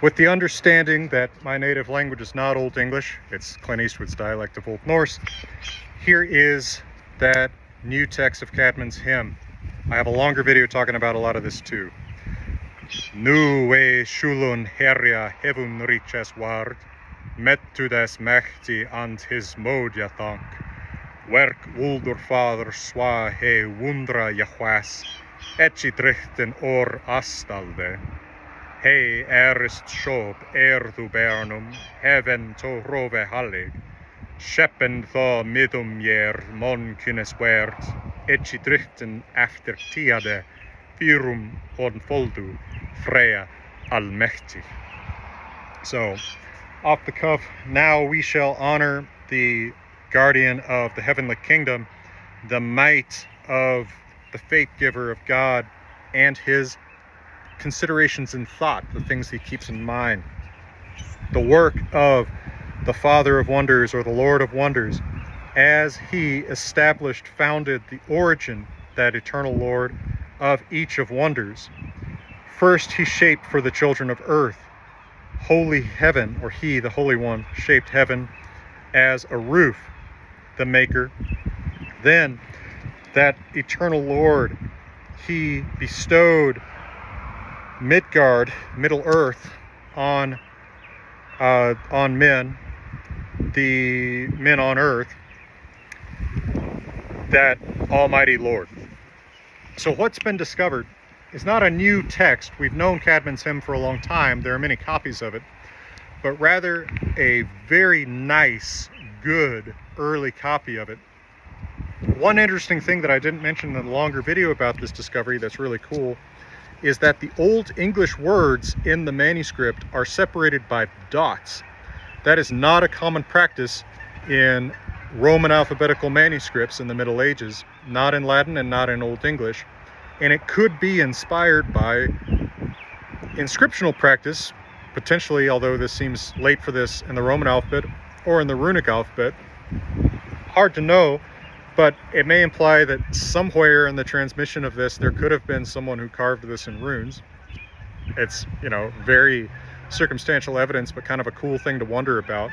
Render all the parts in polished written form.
With the understanding that my native language is not Old English, it's Clint Eastwood's dialect of Old Norse, here is that new text of Caedmon's hymn. I have a longer video talking about a lot of this too. Nu we shulun herja hevun riches ward, mettudes mechti and his modja thank. Werk uldur father swa he wundra jahwas, etchi drichten or astalde. Hei erist shop erdu bernum, heaven to rove hallig. Sheppen tho midum jer mon kynnes wert, etchi drichten after tiade, virum on foldu, Freya almechtig. So, off the cuff, now we shall honor the guardian of the heavenly kingdom, the might of the faith giver of God, and his considerations in thought, the things he keeps in mind. The work of the Father of Wonders, or the Lord of Wonders, as he established, founded the origin, that eternal Lord of each of wonders. First he shaped for the children of earth holy heaven, or he, the Holy One, shaped heaven as a roof, the maker. Then that eternal Lord, he bestowed Midgard, Middle Earth, on men, the men on earth, that Almighty Lord. So what's been discovered is not a new text. We've known Caedmon's hymn for a long time. There are many copies of it, but rather a very nice, good, early copy of it. One interesting thing that I didn't mention in the longer video about this discovery that's really cool is that the Old English words in the manuscript are separated by dots. That is not a common practice in Roman alphabetical manuscripts in the Middle Ages, not in Latin and not in Old English. And it could be inspired by inscriptional practice, potentially, although this seems late for this, in the Roman alphabet or in the runic alphabet. Hard to know, but it may imply that somewhere in the transmission of this, there could have been someone who carved this in runes. It's, very circumstantial evidence, but kind of a cool thing to wonder about.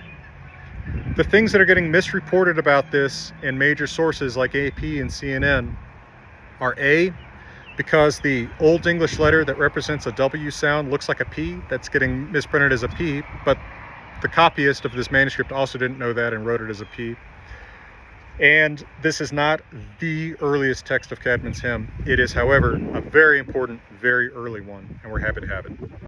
The things that are getting misreported about this in major sources like AP and CNN are A, because the Old English letter that represents a W sound looks like a P, that's getting misprinted as a P, but the copyist of this manuscript also didn't know that and wrote it as a P. And this is not the earliest text of Caedmon's hymn. It is, however, a very important, very early one, and we're happy to have it.